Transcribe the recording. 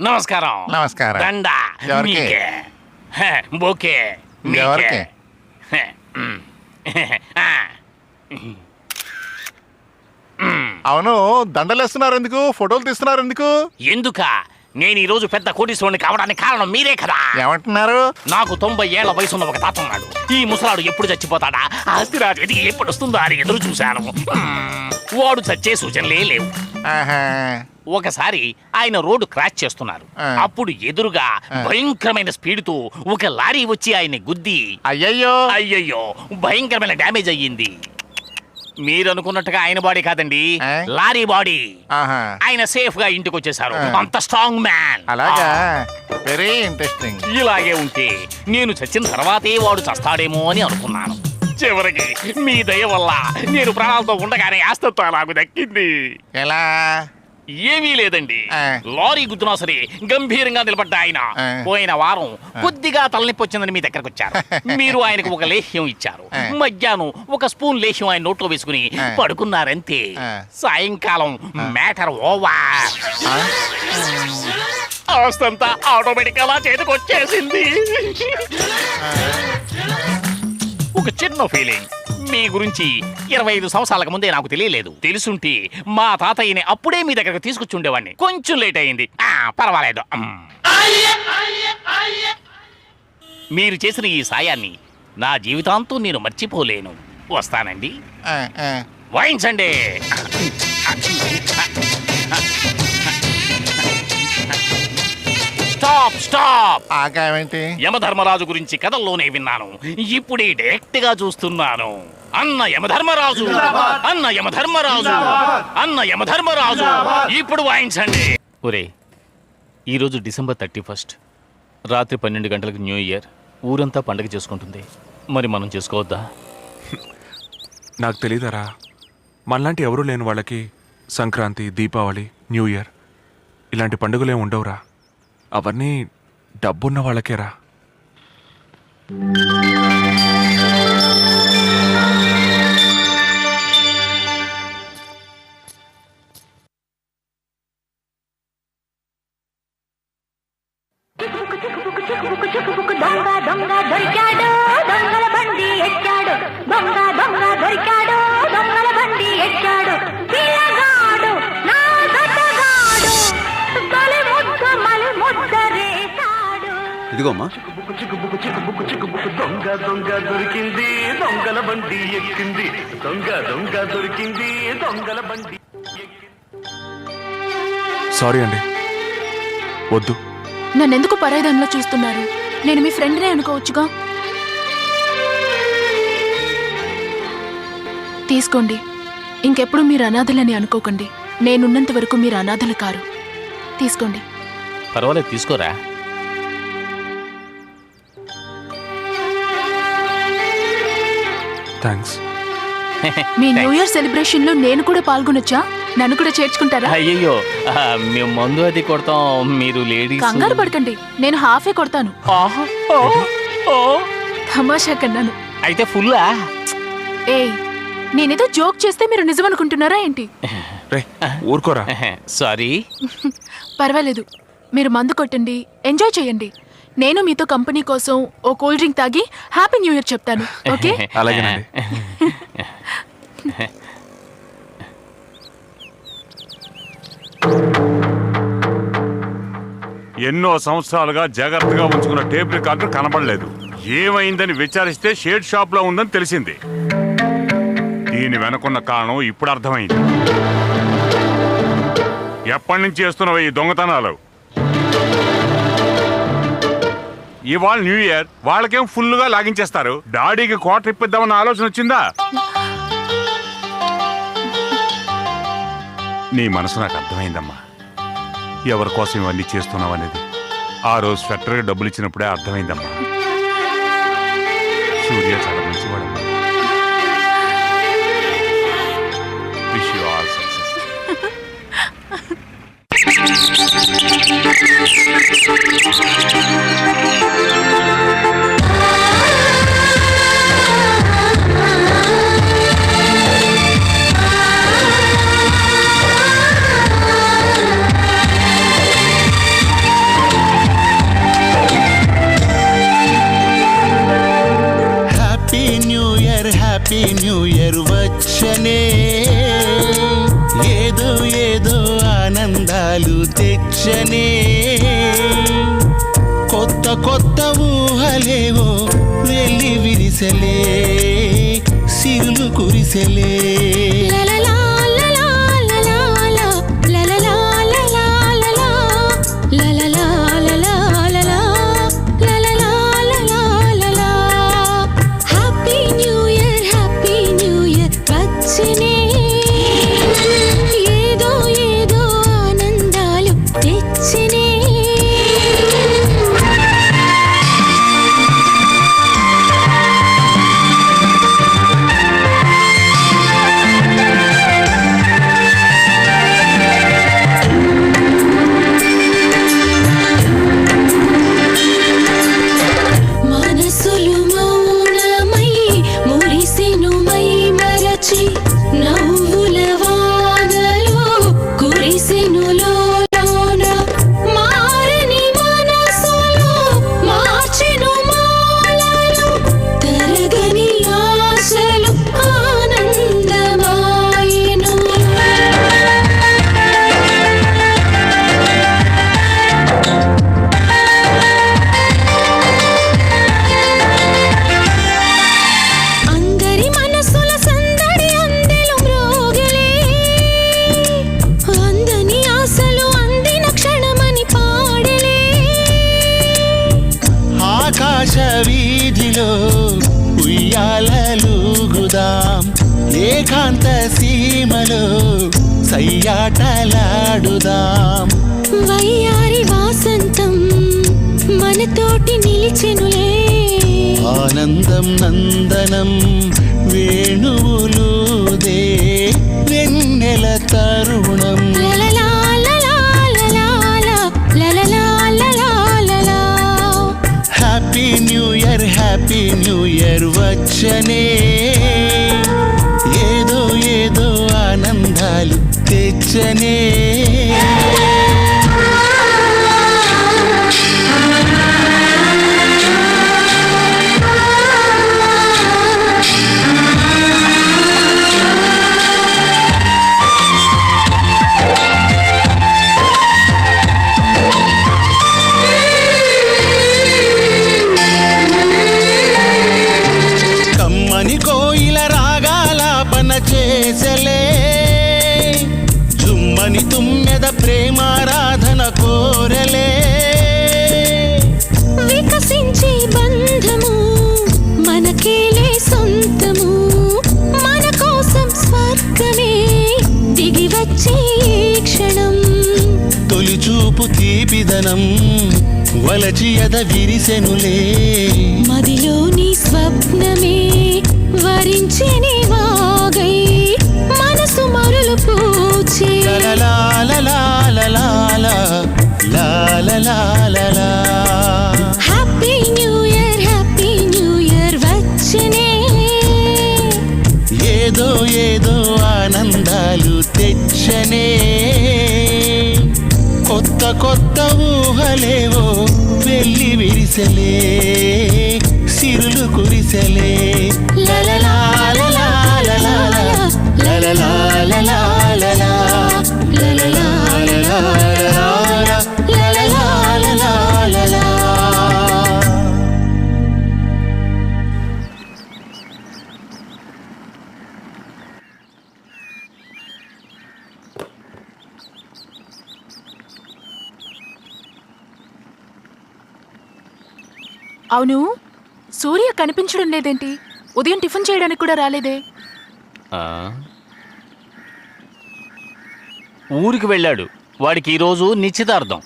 నమస్కారం. నమస్కారం. దండ ఎవరికి? మీకే. బోకే మీకే. ఎవరికి? అవును, దండలేస్తున్నారు ఎందుకు? ఫోటోలు తీస్తున్నారు ఎందుకు? ఎందుక నేను ఈ రోజు పెద్ద కోటీశ్వరుని కావడానికి కారణం మీరే కదా. ఏమంటున్నారు? నాకు 90 ఏళ్ల వయసున్న ఒక తాత ఉన్నాడు. ఈ ముసలాడు ఎప్పుడు చచ్చిపోతాడా, ఆస్తిరాజు ఎదిగి ఎప్పుడు వస్తుందో అని ఎదురు చూశాను. వాడు చచ్చే సూచనలే లేవు. ఆహా. ఒకసారి ఆయన రోడ్డు క్రాష్ చేస్తున్నారు. అప్పుడు ఎదురుగా భయంకరమైన స్పీడ్ తో ఒక లారీ వచ్చి ఆయన్ని గుద్ది అయ్యయ్యో భయంకరమైన డ్యామేజ్ అయ్యింది. మీరు అనుకున్నట్టుగా ఆయన బాడీ కాదండి, లారీ బాడీ. ఆయన సేఫ్ గా ఇంటికి వచ్చేసారు. అంత స్ట్రాంగ్ మ్యాన్. అలాగా, వెరీ ఇంట్రెస్టింగ్. ఇలాగే ఉంటే నేను చచ్చిన తర్వాతే వాడు చస్తాడేమో అని అనుకున్నాను. చివరికి మీ దయ వల్ల నేను ప్రాణాలతో ఉండగానే ఆస్తిత్వం నాకు దక్కింది. ఎలా? ఏమీ లేదండి, లారీ గుద్దునా సరే గంభీరంగా నిలబడ్డ ఆయన పోయిన వారం కొద్దిగా తలనొప్పి వచ్చిందని మీ దగ్గరకు వచ్చారు. మీరు ఆయనకు ఒక లేహ్యం ఇచ్చారు. మధ్యాహ్నం ఒక స్పూన్ లేహ్యం ఆయన నోట్లో వేసుకుని పడుకున్నారంతే. సాయంకాలం మ్యాటర్ ఓవర్. ఆస్తంతా ఆటోమేటిక్ గా చేతికి వచ్చేసింది. ఒక చిన్న ఫీలింగ్. మీ గురించి 25 సంవత్సరాలకు ముందే నాకు తెలియలేదు. తెలుసుంటే మా తాతయ్యని అప్పుడే మీ దగ్గరకు తీసుకొచ్చుండేవాడిని. కొంచెం లేట్ అయింది, పర్వాలేదు. మీరు చేసిన ఈ సాయాన్ని నా జీవితాంతం నేను మర్చిపోలేను. వస్తానండి. వాయించండి. Stop stop. ఆగావేంటి? యమధర్మరాజు గురించి కథల్లోనే విన్నాను, ఇప్పుడే డైరెక్ట్ గా చూస్తున్నాను. అన్న యమధర్మరాజు, అన్న యమధర్మరాజు, అన్న యమధర్మరాజు. ఇప్పుడు వాయించండి. ఒరే, ఈరోజు డిసెంబర్ 31 రాత్రి 12 గంటలకు న్యూ ఇయర్. ఊరంతా పండగ చేసుకుంటుంది. మరి మనం చేసుకోవద్దా? నాకు తెలీదరా, మనలాంటి ఎవరూ లేని వాళ్ళకి సంక్రాంతి, దీపావళి, న్యూ ఇయర్ ఇలాంటి పండుగలేం ఉండవురా. అవన్నీ డబ్బున్న వాళ్ళకేరా. దొంగ దొంగ దొరికాడు, దొంగల బండి ఎక్కాడు. దొంగ దొంగ దొరికాడు, దొంగల బండి ఎక్కాడు. పిల్లగాడు నా గతగాడు, తొలి ముద్ద మలి ముద్ద రేశాడు. ఇదిగోమ్మా. దొంగ దొంగ దొరికింది, దొంగల బండి ఎక్కింది. దొంగ దొంగ దొరికింది, దొంగల బండి. సారీ అండి, వద్దు. నన్నెందుకు పరాయిదానిలో చూస్తున్నారు? నేను మీ ఫ్రెండ్నే అనుకోవచ్చుగా. తీసుకోండి. ఇంకెప్పుడు మీరు అనాథలని అనుకోకండి. నేనున్నంత వరకు మీరు అనాథలు కారు. తీసుకోండి. పర్వాలేదు, తీసుకోరా. థ్యాంక్స్. మీ న్యూ ఇయర్ సెలబ్రేషన్ లో నేను కూడా పాల్గొనొచ్చా? నన్ను కూడా చేర్చుకుంటారా? అయ్యయ్యో, మేము మందు అది కొడతాం, మీరు లేడీస్. కంగారు పడకండి, నేను హాఫే కొడతాను. తమాషా కన్నాను. అయితే ఫుల్లా? ఏయ్, నేనేదో జోక్ చేస్తే మీరు నిజం అనుకుంటున్నారా ఏంటి? ఊరుకోరా. సారీ. పర్వాలేదు, మీరు మందు కొట్టండి, ఎంజాయ్ చేయండి. నేను మీతో కంపెనీ కోసం ఓ కూల్ డ్రింక్ తాగి హ్యాపీ న్యూ ఇయర్ చెప్తాను. ఓకే? అలాగేనండి. ఎన్నో సంవత్సరాలుగా జాగ్రత్తగా ఉంచుకున్న టేప్ రికార్డు కనబడలేదు. ఏమైందని విచారిస్తే షేడ్ షాప్ లో ఉందని తెలిసింది. దీని వెనుకున్న కారణం ఇప్పుడు అర్థమైంది. ఎప్పటి నుంచి చేస్తున్నావు ఈ దొంగతనాలు? ఇవాళ న్యూ ఇయర్, వాళ్ళకేం ఫుల్గా లాగించేస్తారు. డాడీకి క్వార్టర్ ఇప్పిద్దామన్న ఆలోచన వచ్చిందా? నీ మనసు నాకు అర్థమైందమ్మా, ఎవరి కోసం ఇవన్నీ చేస్తున్నావు అనేది. ఆ రోజు స్వెటర్గా డబ్బులు ఇచ్చినప్పుడే అర్థమైందమ్మా. సూర్య చాలా మంచివాడమ్మా. Wish you all success. Happy new year వచ్చనే ఏదో ఏదో ఆనందాలు తెచ్చనే కొత్త కొత్త ఊహలేవో వెళ్ళి విరిసలే సిరులు కురిసెలే వీధిలో ఉయ్యాలలుగుదాం ఏకాంత సీమలో సయ్యాటలాడుదాం వయ్యారి వాసంతం మనతోటి నిలిచెనులే ఆనందం నందనం వేణువులుదే వెన్నెల తరుణం హ్యాపీ న్యూ ఇయర్ వచ్చనే ఏదో ఏదో ఆనందాలు తెచ్చనే చేసలే జుమ్మని తుమ్మెద ప్రేమారాధన కోరలే వికసించే బంధము మనకేలే సొంతము మన కోసం స్వర్గమే దిగి వచ్చే క్షణం తొలి చూపు తీపిదనం వలచి ఎద విరిసెనులే మదిలోని స్వప్నమే వరించని వాగై మనసు మరులు పూచే హ్యాపీ న్యూ ఇయర్ వచ్చనే ఏదో ఏదో ఆనందాలు తెచ్చనే కొత్త కొత్త ఊహలేవో వెళ్ళి విరిసలే సిరులు కురిసెలే అవును, సూర్య కనిపించడం లేదేంటి? ఉదయం టిఫిన్ చేయడానికి కూడా రాలేదే. ఊరికి వెళ్ళాడు. వాడికి ఈరోజు నిశ్చితార్థం.